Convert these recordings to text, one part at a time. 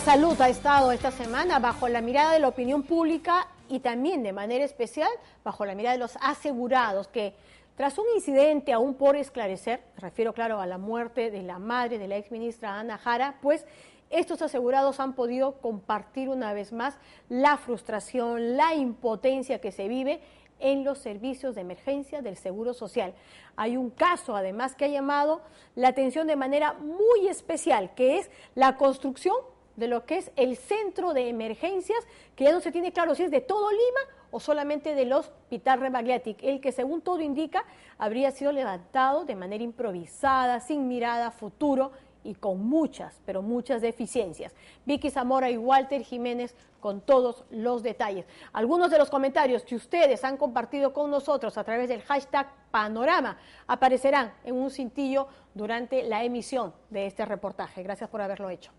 Salud ha estado esta semana bajo la mirada de la opinión pública y también de manera especial bajo la mirada de los asegurados que tras un incidente aún por esclarecer, me refiero claro a la muerte de la madre de la exministra Ana Jara, pues estos asegurados han podido compartir una vez más la frustración, la impotencia que se vive en los servicios de emergencia del Seguro Social. Hay un caso además que ha llamado la atención de manera muy especial, que es la construcción de lo que es el centro de emergencias, que ya no se tiene claro si es de todo Lima o solamente del Hospital Rebagliati, el que según todo indica habría sido levantado de manera improvisada, sin mirada a futuro y con muchas, pero muchas deficiencias. Vicky Zamora y Walter Jiménez con todos los detalles. Algunos de los comentarios que ustedes han compartido con nosotros a través del hashtag Panorama aparecerán en un cintillo durante la emisión de este reportaje. Gracias por haberlo hecho.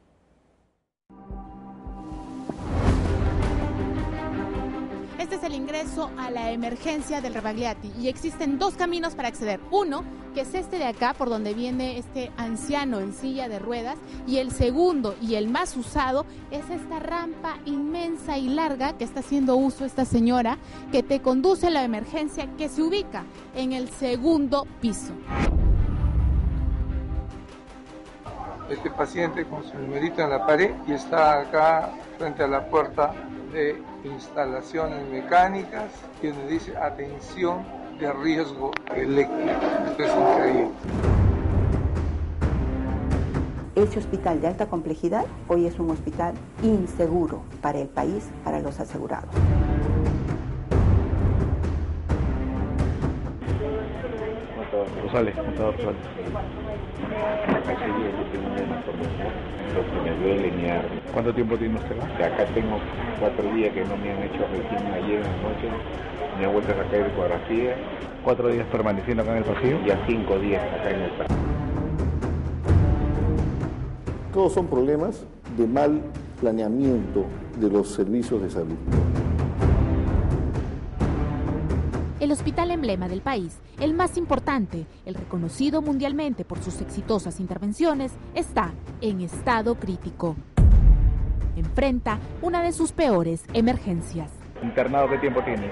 Este es el ingreso a la emergencia del Rebagliati y existen dos caminos para acceder. Uno, que es este de acá, por donde viene este anciano en silla de ruedas, y el segundo y el más usado es esta rampa inmensa y larga que está haciendo uso esta señora, que te conduce a la emergencia que se ubica en el segundo piso. Este paciente con su numerito en la pared y está acá frente a la puerta de instalaciones mecánicas que nos dice atención de riesgo eléctrico. Esto es increíble. Ese hospital de alta complejidad hoy es un hospital inseguro para el país, para los asegurados. Rosales. Lo que me duele me arde. ¿Cuánto tiempo tiene usted? Acá tengo 4 días que no me han hecho recién ayer en la noche. Me ha vuelto a caer ecografía. 4 días permaneciendo acá en el pasillo. Ya 5 días acá en el pasillo. Todos son problemas de mal planeamiento de los servicios de salud. El hospital emblema del país, el más importante, el reconocido mundialmente por sus exitosas intervenciones, está en estado crítico. Enfrenta una de sus peores emergencias. ¿Internado qué tiempo tiene?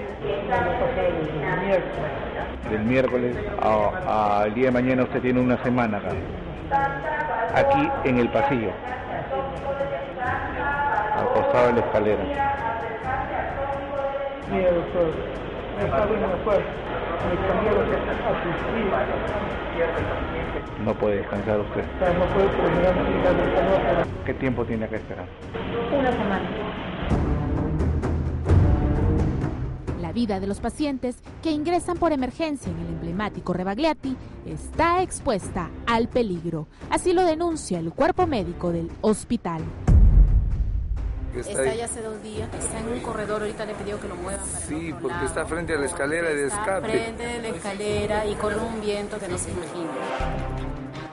Del miércoles al día de mañana usted tiene una semana acá. Aquí en el pasillo, al costado de la escalera. Mira, doctor. No puede descansar usted. No puede terminar. ¿Qué tiempo tiene que esperar? Una semana. La vida de los pacientes que ingresan por emergencia en el emblemático Rebagliati está expuesta al peligro. Así lo denuncia el cuerpo médico del hospital. Está ya hace 2 días, está en un corredor, ahorita le pidió que lo muevan para Sí, el otro porque lado, está frente a la escalera de escape. Está frente de la escalera y corre un viento que no se imagina.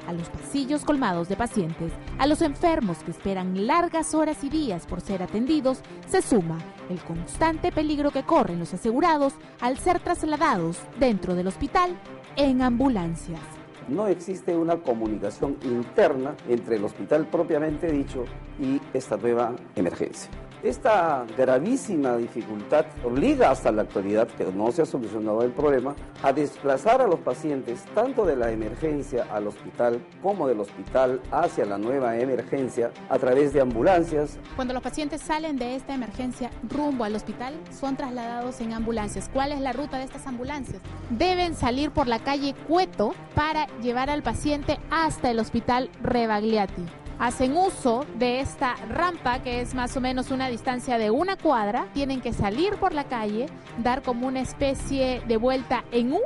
A los pasillos colmados de pacientes, a los enfermos que esperan largas horas y días por ser atendidos, se suma el constante peligro que corren los asegurados al ser trasladados dentro del hospital en ambulancias. No existe una comunicación interna entre el hospital propiamente dicho y esta nueva emergencia. Esta gravísima dificultad obliga hasta la actualidad, que no se ha solucionado el problema, a desplazar a los pacientes tanto de la emergencia al hospital como del hospital hacia la nueva emergencia a través de ambulancias. Cuando los pacientes salen de esta emergencia rumbo al hospital, son trasladados en ambulancias. ¿Cuál es la ruta de estas ambulancias? Deben salir por la calle Cueto para llevar al paciente hasta el hospital Rebagliati. Hacen uso de esta rampa, que es más o menos una distancia de 1 cuadra. Tienen que salir por la calle, dar como una especie de vuelta en U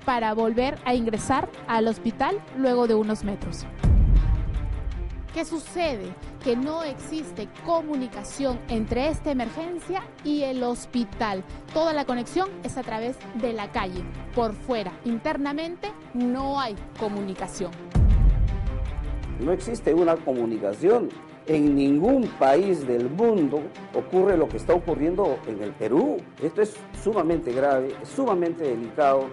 para volver a ingresar al hospital luego de unos metros. ¿Qué sucede? Que no existe comunicación entre esta emergencia y el hospital. Toda la conexión es a través de la calle. Por fuera, internamente, no hay comunicación. No existe una comunicación. En ningún país del mundo ocurre lo que está ocurriendo en el Perú. Esto es sumamente grave, es sumamente delicado.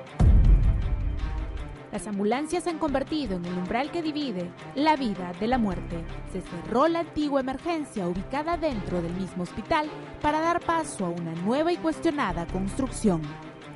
Las ambulancias se han convertido en el umbral que divide la vida de la muerte. Se cerró la antigua emergencia ubicada dentro del mismo hospital para dar paso a una nueva y cuestionada construcción.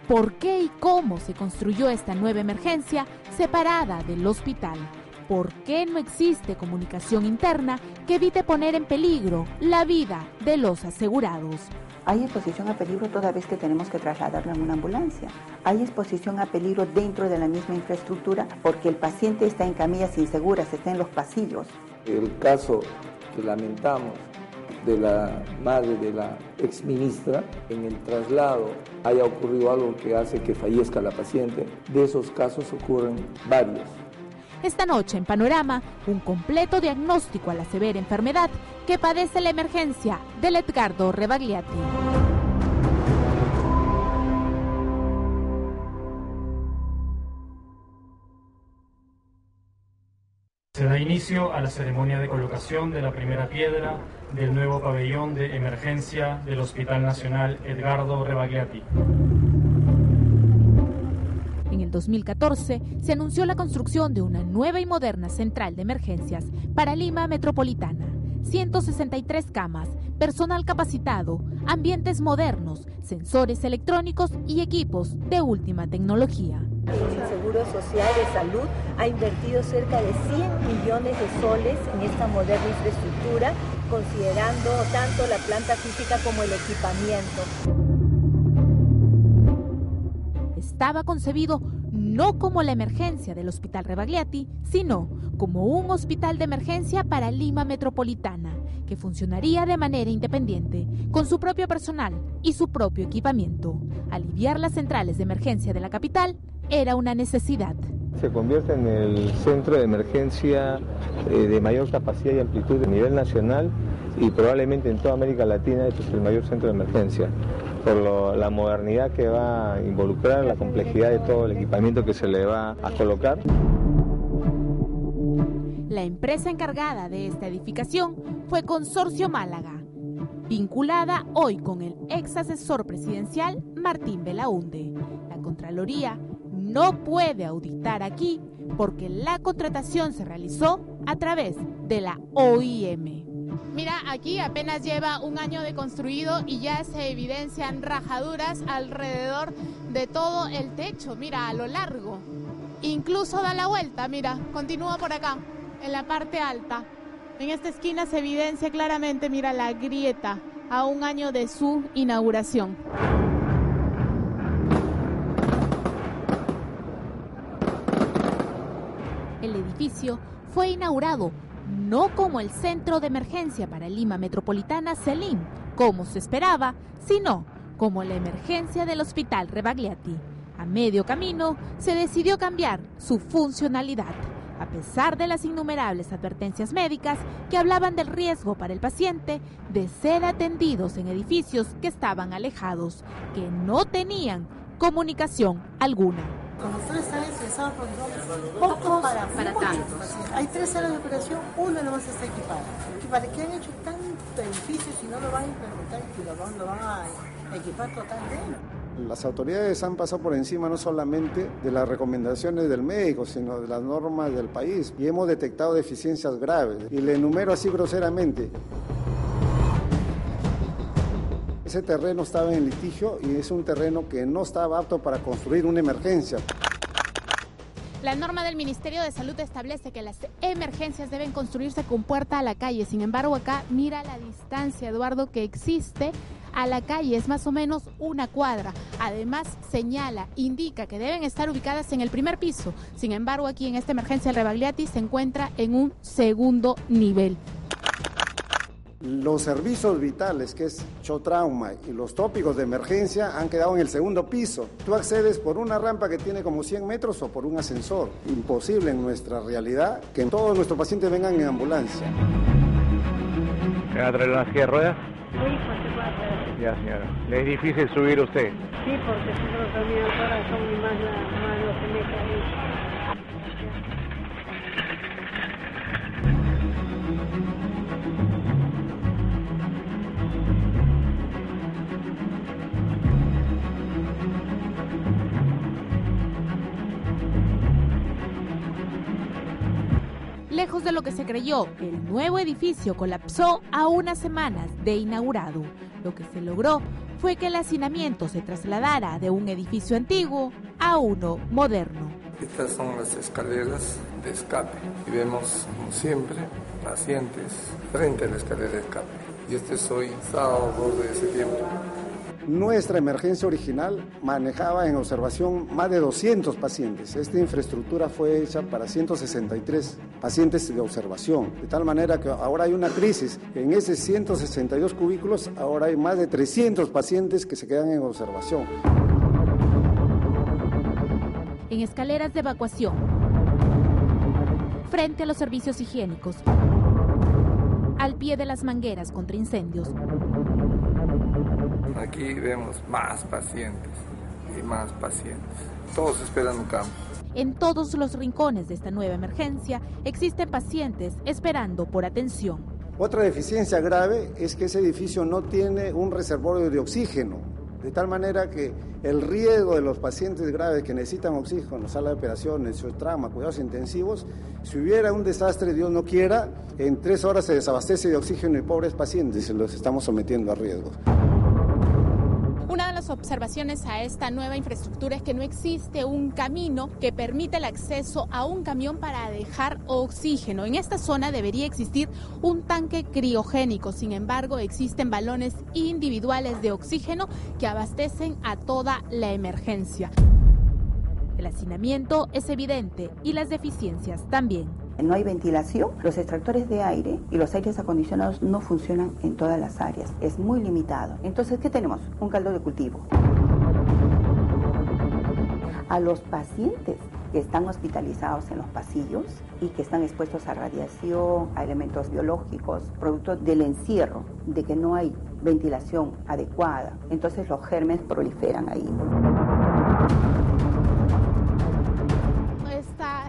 ¿Por qué y cómo se construyó esta nueva emergencia separada del hospital? ¿Por qué no existe comunicación interna que evite poner en peligro la vida de los asegurados? Hay exposición a peligro toda vez que tenemos que trasladarlo en una ambulancia. Hay exposición a peligro dentro de la misma infraestructura porque el paciente está en camillas inseguras, está en los pasillos. El caso que lamentamos de la madre de la exministra, en el traslado haya ocurrido algo que hace que fallezca la paciente. De esos casos ocurren varios. Esta noche en Panorama, un completo diagnóstico a la severa enfermedad que padece la emergencia del Edgardo Rebagliati. Se da inicio a la ceremonia de colocación de la primera piedra del nuevo pabellón de emergencia del Hospital Nacional Edgardo Rebagliati. En el 2014 se anunció la construcción de una nueva y moderna central de emergencias para Lima Metropolitana. 163 camas, personal capacitado, ambientes modernos, sensores electrónicos y equipos de última tecnología. El Seguro Social de Salud ha invertido cerca de 100 millones de soles en esta moderna infraestructura, considerando tanto la planta física como el equipamiento. Estaba concebido no como la emergencia del Hospital Rebagliati, sino como un hospital de emergencia para Lima Metropolitana, que funcionaría de manera independiente, con su propio personal y su propio equipamiento. Aliviar las centrales de emergencia de la capital era una necesidad. Se convierte en el centro de emergencia de mayor capacidad y amplitud a nivel nacional y probablemente en toda América Latina este es el mayor centro de emergencia, por la modernidad que va a involucrar, la complejidad de todo el equipamiento que se le va a colocar. La empresa encargada de esta edificación fue Consorcio Málaga, vinculada hoy con el ex asesor presidencial Martín Belaunde. La Contraloría no puede auditar aquí porque la contratación se realizó a través de la OIM. Mira, aquí apenas lleva un año de construido y ya se evidencian rajaduras alrededor de todo el techo, mira, a lo largo. Incluso da la vuelta, mira, continúa por acá, en la parte alta. En esta esquina se evidencia claramente, mira, la grieta a un año de su inauguración. El edificio fue inaugurado no como el centro de emergencia para Lima Metropolitana CELIM, como se esperaba, sino como la emergencia del Hospital Rebagliati. A medio camino se decidió cambiar su funcionalidad, a pesar de las innumerables advertencias médicas que hablaban del riesgo para el paciente de ser atendidos en edificios que estaban alejados, que no tenían comunicación alguna. Como ustedes están estresados pocos para tantos. Hay 3 salas de operación, una nomás está equipada. ¿Y para qué han hecho tanto edificio si no lo van a implementar y lo van a equipar totalmente? Las autoridades han pasado por encima no solamente de las recomendaciones del médico, sino de las normas del país y hemos detectado deficiencias graves. Y le enumero así groseramente. Ese terreno estaba en litigio y es un terreno que no estaba apto para construir una emergencia. La norma del Ministerio de Salud establece que las emergencias deben construirse con puerta a la calle. Sin embargo, acá mira la distancia, Eduardo, que existe a la calle. Es más o menos 1 cuadra. Además, señala, indica que deben estar ubicadas en el primer piso. Sin embargo, aquí en esta emergencia el Rebagliati se encuentra en un segundo nivel. Los servicios vitales, que es shock trauma, y los tópicos de emergencia han quedado en el segundo piso. Tú accedes por una rampa que tiene como 100 metros o por un ascensor. Imposible en nuestra realidad que todos nuestros pacientes vengan en ambulancia. ¿Me va a traer una silla de ruedas? Sí, por supuesto. Ya, señora. ¿Le es difícil subir usted? Sí, porque si no también ahora son más lo que me cae. lejos de lo que se creyó, el nuevo edificio colapsó a unas semanas de inaugurado. Lo que se logró fue que el hacinamiento se trasladara de un edificio antiguo a uno moderno. Estas son las escaleras de escape y vemos, como siempre, pacientes frente a la escalera de escape. Y este es hoy, sábado 2 de septiembre. Nuestra emergencia original manejaba en observación más de 200 pacientes. Esta infraestructura fue hecha para 163 pacientes de observación, de tal manera que ahora hay una crisis. En esos 162 cubículos ahora hay más de 300 pacientes que se quedan en observación. En escaleras de evacuación, frente a los servicios higiénicos, al pie de las mangueras contra incendios. Aquí vemos más pacientes y más pacientes. Todos esperan un cambio. En todos los rincones de esta nueva emergencia existen pacientes esperando por atención. Otra deficiencia grave es que ese edificio no tiene un reservorio de oxígeno, de tal manera que el riesgo de los pacientes graves que necesitan oxígeno en sala de operaciones, trauma, cuidados intensivos, si hubiera un desastre, Dios no quiera, en 3 horas se desabastece de oxígeno y pobres pacientes, y los estamos sometiendo a riesgos. Una de las observaciones a esta nueva infraestructura es que no existe un camino que permita el acceso a un camión para dejar oxígeno. En esta zona debería existir un tanque criogénico, sin embargo existen balones individuales de oxígeno que abastecen a toda la emergencia. El hacinamiento es evidente y las deficiencias también. No hay ventilación, los extractores de aire y los aires acondicionados no funcionan en todas las áreas, es muy limitado. Entonces, ¿qué tenemos? Un caldo de cultivo. A los pacientes que están hospitalizados en los pasillos y que están expuestos a radiación, a elementos biológicos, producto del encierro, de que no hay ventilación adecuada, entonces los gérmenes proliferan ahí.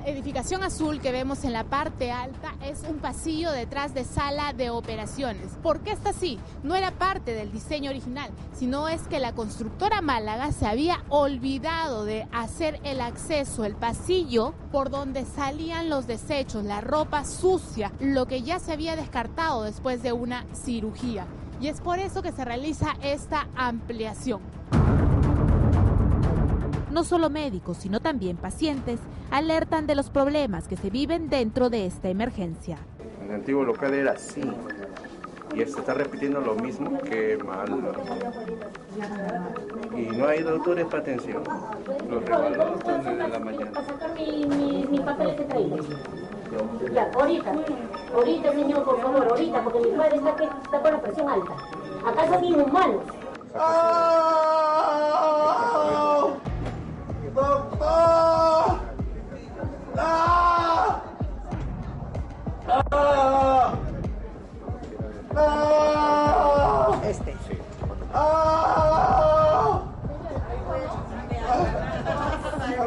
Edificación azul que vemos en la parte alta es un pasillo detrás de sala de operaciones. ¿Por qué está así? No era parte del diseño original, sino es que la constructora Málaga se había olvidado de hacer el acceso, el pasillo por donde salían los desechos, la ropa sucia, lo que ya se había descartado después de una cirugía. Y es por eso que se realiza esta ampliación. No solo médicos, sino también pacientes alertan de los problemas que se viven dentro de esta emergencia. El antiguo local era así y se está repitiendo lo mismo, que mal. Y no hay doctores para atención. Los regalos desde la mañana. Para sacar mi papel que traído. Ya, ahorita señor, por favor, ahorita, porque mi padre está con la presión alta. Acá son inhumanos. ¡Doctor! ¡Ah! ¡Ah! ¡Ah! Este. ¡Ah!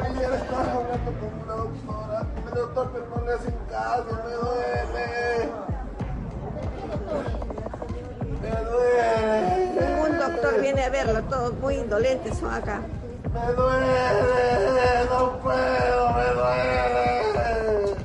Ayer estaba hablando con una doctora. El doctor, pero no le hacen caso, me duele. Me duele. Ningún doctor viene a verlo, todos muy indolentes son acá. Me duele, no puedo, me duele.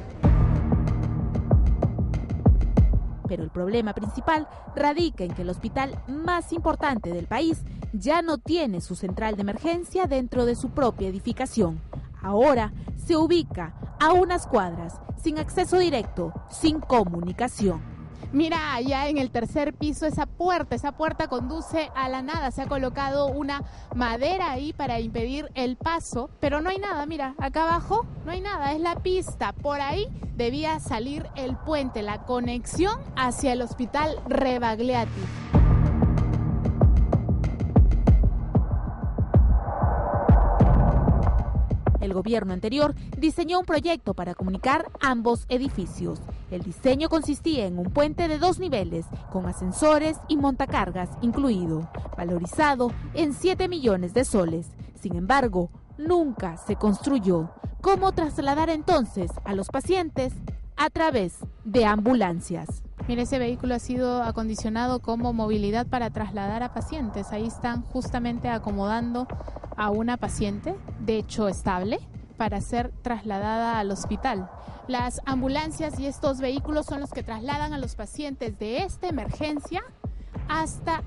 Pero el problema principal radica en que el hospital más importante del país ya no tiene su central de emergencia dentro de su propia edificación. Ahora se ubica a unas cuadras, sin acceso directo, sin comunicación. Mira, allá en el tercer piso, esa puerta conduce a la nada. Se ha colocado una madera ahí para impedir el paso, pero no hay nada, mira, acá abajo no hay nada, es la pista. Por ahí debía salir el puente, la conexión hacia el hospital Rebagliati. El gobierno anterior diseñó un proyecto para comunicar ambos edificios. El diseño consistía en un puente de 2 niveles, con ascensores y montacargas incluido, valorizado en 7 millones de soles. Sin embargo, nunca se construyó. ¿Cómo trasladar entonces a los pacientes? A través de ambulancias. Mire, ese vehículo ha sido acondicionado como movilidad para trasladar a pacientes. Ahí están justamente acomodando a una paciente, de hecho estable, para ser trasladada al hospital. Las ambulancias y estos vehículos son los que trasladan a los pacientes de esta emergencia hasta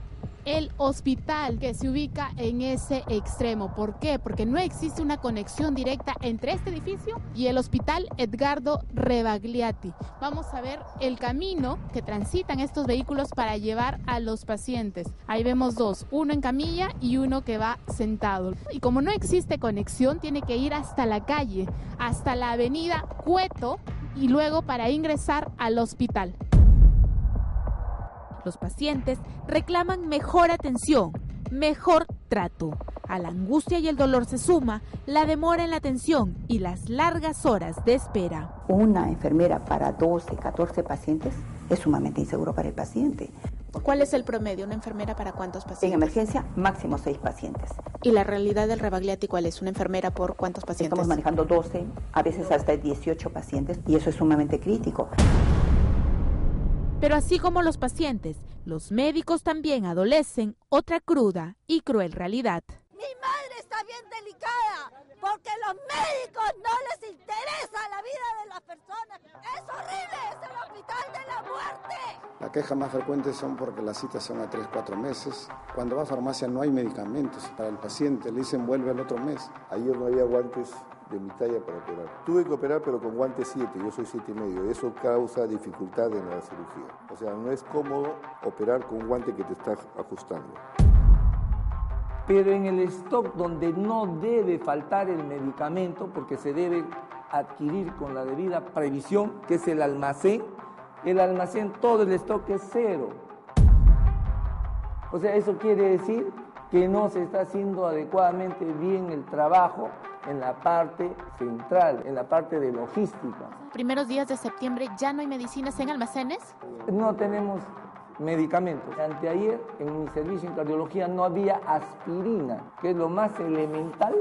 el hospital que se ubica en ese extremo. ¿Por qué? Porque no existe una conexión directa entre este edificio y el hospital Edgardo Rebagliati. Vamos a ver el camino que transitan estos vehículos para llevar a los pacientes. Ahí vemos dos, uno en camilla y uno que va sentado. Y como no existe conexión, tiene que ir hasta la calle, hasta la avenida Cueto, y luego para ingresar al hospital. Los pacientes reclaman mejor atención, mejor trato. A la angustia y el dolor se suma la demora en la atención y las largas horas de espera. Una enfermera para 12, 14 pacientes es sumamente inseguro para el paciente. ¿Cuál es el promedio? ¿Una enfermera para cuántos pacientes? En emergencia, máximo 6 pacientes. ¿Y la realidad del Rebagliati cuál es? ¿Una enfermera por cuántos pacientes? Estamos manejando 12, a veces hasta 18 pacientes, y eso es sumamente crítico. Pero así como los pacientes, los médicos también adolecen otra cruda y cruel realidad. Mi madre está bien delicada porque los médicos no les interesa la vida de las personas. Es horrible, es el hospital de la muerte. Las quejas más frecuentes son porque las citas son a 3-4 meses. Cuando va a farmacia no hay medicamentos para el paciente, le dicen vuelve al otro mes. Ayer no había guantes de mi talla para operar. Tuve que operar pero con guantes 7, yo soy 7,5. Eso causa dificultad en la cirugía. O sea, no es cómodo operar con un guante que te está ajustando. Pero en el stock donde no debe faltar el medicamento, porque se debe adquirir con la debida previsión, que es el almacén todo el stock es cero. O sea, eso quiere decir que no se está haciendo adecuadamente bien el trabajo en la parte central, en la parte de logística. Primeros días de septiembre, ¿ya no hay medicinas en almacenes? No tenemos medicamentos. Anteayer en mi servicio en cardiología no había aspirina, que es lo más elemental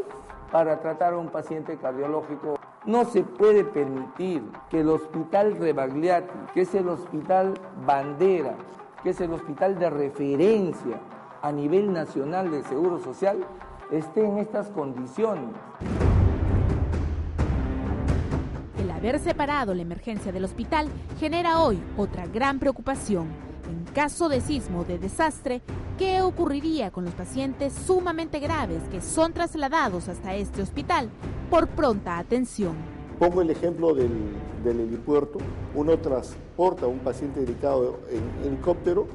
para tratar a un paciente cardiológico. No se puede permitir que el hospital Rebagliati, que es el hospital bandera, que es el hospital de referencia a nivel nacional del Seguro Social, esté en estas condiciones. El haber separado la emergencia del hospital genera hoy otra gran preocupación. En caso de sismo o de desastre, ¿qué ocurriría con los pacientes sumamente graves que son trasladados hasta este hospital por pronta atención? Pongo el ejemplo del helipuerto. Uno transporta a un paciente delicado en helicóptero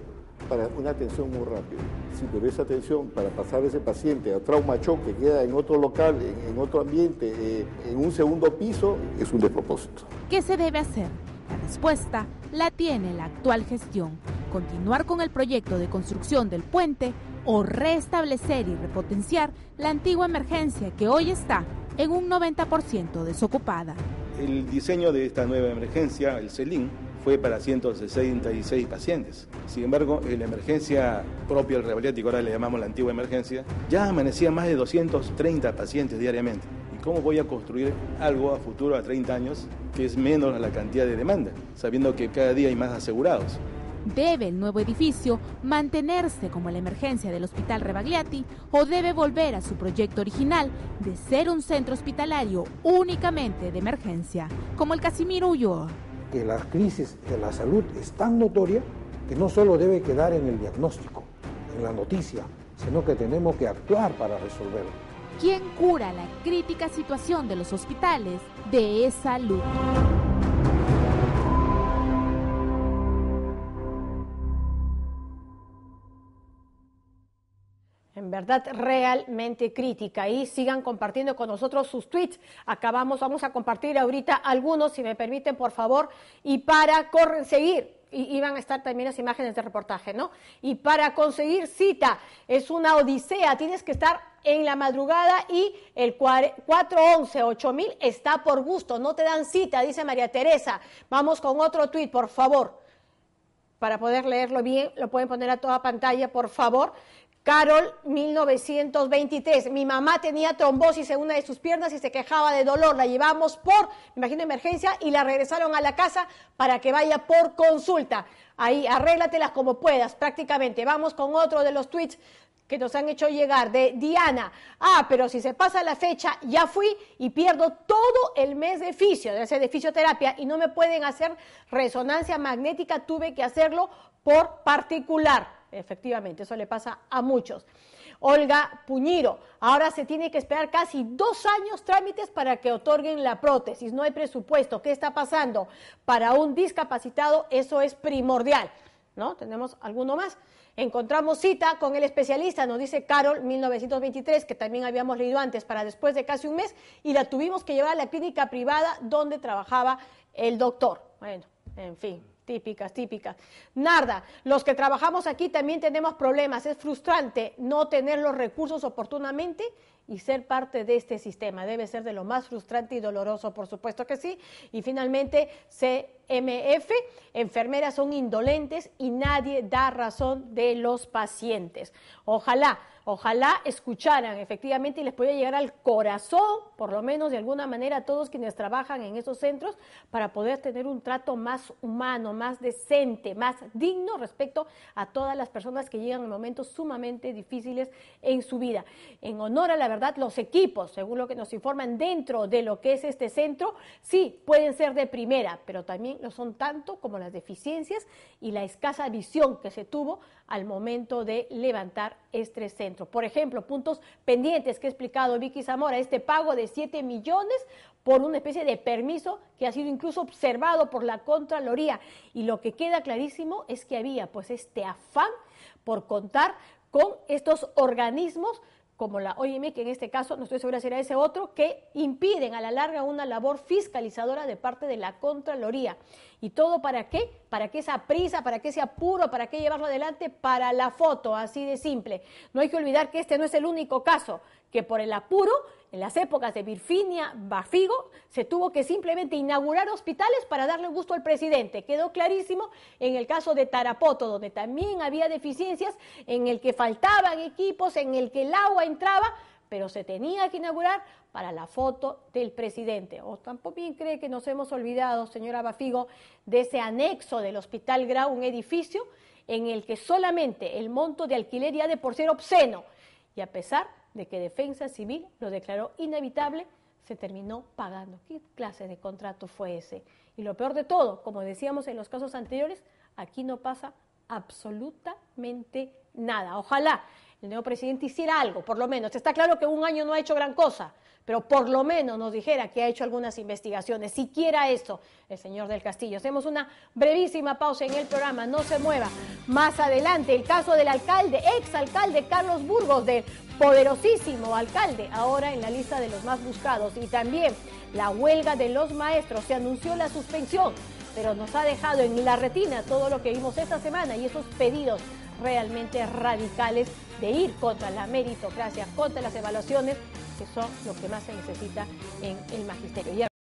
para una atención muy rápida. Sí, pero esa atención para pasar a ese paciente a trauma shock que queda en otro local, en otro ambiente, en un segundo piso, es un despropósito. ¿Qué se debe hacer? La respuesta la tiene la actual gestión. Continuar con el proyecto de construcción del puente o restablecer y repotenciar la antigua emergencia que hoy está en un 90% desocupada. El diseño de esta nueva emergencia, el CELIN, fue para 166 pacientes. Sin embargo, en la emergencia propia del Rebagliati, que ahora le llamamos la antigua emergencia, ya amanecían más de 230 pacientes diariamente. ¿Y cómo voy a construir algo a futuro, a 30 años, que es menos la cantidad de demanda, sabiendo que cada día hay más asegurados? ¿Debe el nuevo edificio mantenerse como la emergencia del Hospital Rebagliati o debe volver a su proyecto original de ser un centro hospitalario únicamente de emergencia, como el Casimiro Ulloa? Que la crisis de la salud es tan notoria que no solo debe quedar en el diagnóstico, en la noticia, sino que tenemos que actuar para resolverlo. ¿Quién cura la crítica situación de los hospitales de salud? En verdad, realmente crítica. Y sigan compartiendo con nosotros sus tweets. Vamos a compartir ahorita algunos, si me permiten, por favor. Y para seguir, y van a estar también las imágenes de reportaje, ¿no? Y para conseguir cita, es una odisea. Tienes que estar en la madrugada y el 411-8000 está por gusto. No te dan cita, dice María Teresa. Vamos con otro tweet, por favor. Para poder leerlo bien, lo pueden poner a toda pantalla, por favor. Carol, 1923. Mi mamá tenía trombosis en una de sus piernas y se quejaba de dolor. La llevamos me imagino, emergencia y la regresaron a la casa para que vaya por consulta. Ahí, arréglatelas como puedas, prácticamente. Vamos con otro de los tweets. que nos han hecho llegar de Diana. Pero si se pasa la fecha, ya fui y pierdo todo el mes de fisioterapia y no me pueden hacer resonancia magnética, tuve que hacerlo por particular. Efectivamente, eso le pasa a muchos. Olga Puñiro, ahora se tiene que esperar casi 2 años trámites para que otorguen la prótesis, no hay presupuesto. ¿Qué está pasando? Para un discapacitado eso es primordial, ¿no? ¿Tenemos alguno más? Encontramos cita con el especialista, nos dice Carol, 1923, que también habíamos leído antes, para después de casi un mes, y la tuvimos que llevar a la clínica privada donde trabajaba el doctor. Bueno, en fin. Típicas. Narda, los que trabajamos aquí también tenemos problemas. Es frustrante no tener los recursos oportunamente y ser parte de este sistema. Debe ser de lo más frustrante y doloroso, por supuesto que sí. Y finalmente, CMF, enfermeras son indolentes y nadie da razón de los pacientes. Ojalá escucharan efectivamente y les pueda llegar al corazón, por lo menos de alguna manera, a todos quienes trabajan en esos centros para poder tener un trato más humano, más decente, más digno respecto a todas las personas que llegan en momentos sumamente difíciles en su vida. En honor a la verdad, los equipos, según lo que nos informan dentro de lo que es este centro, sí pueden ser de primera, pero también lo son tanto como las deficiencias y la escasa visión que se tuvo al momento de levantar este centro. Por ejemplo, puntos pendientes que ha explicado Vicky Zamora, este pago de 7 millones por una especie de permiso que ha sido incluso observado por la Contraloría. Y lo que queda clarísimo es que había pues este afán por contar con estos organismos como la OIM, que en este caso, no estoy segura si era ese otro, que impiden a la larga una labor fiscalizadora de parte de la Contraloría. ¿Y todo para qué? ¿Para qué esa prisa? ¿Para qué ese apuro? ¿Para qué llevarlo adelante? Para la foto, así de simple. No hay que olvidar que este no es el único caso, que por el apuro, en las épocas de Virfinia Bafigo, se tuvo que simplemente inaugurar hospitales para darle gusto al presidente. Quedó clarísimo en el caso de Tarapoto, donde también había deficiencias, en el que faltaban equipos, en el que el agua entraba, pero se tenía que inaugurar para la foto del presidente. O tampoco bien cree que nos hemos olvidado, señora Bafigo, de ese anexo del Hospital Grau, un edificio en el que solamente el monto de alquiler ya de por ser obsceno, y a pesar de que Defensa Civil lo declaró inevitable, se terminó pagando. ¿Qué clase de contrato fue ese? Y lo peor de todo, como decíamos en los casos anteriores, aquí no pasa absolutamente nada. Ojalá el nuevo presidente hiciera algo, por lo menos. Está claro que un año no ha hecho gran cosa, pero por lo menos nos dijera que ha hecho algunas investigaciones, siquiera eso, el señor del Castillo. Hacemos una brevísima pausa en el programa, no se mueva. Más adelante, el caso del alcalde, exalcalde Carlos Burgos, del poderosísimo alcalde, ahora en la lista de los más buscados. Y también la huelga de los maestros, se anunció la suspensión, pero nos ha dejado en la retina todo lo que vimos esta semana y esos pedidos realmente radicales de ir contra la meritocracia, contra las evaluaciones, que son lo que más se necesita en el magisterio.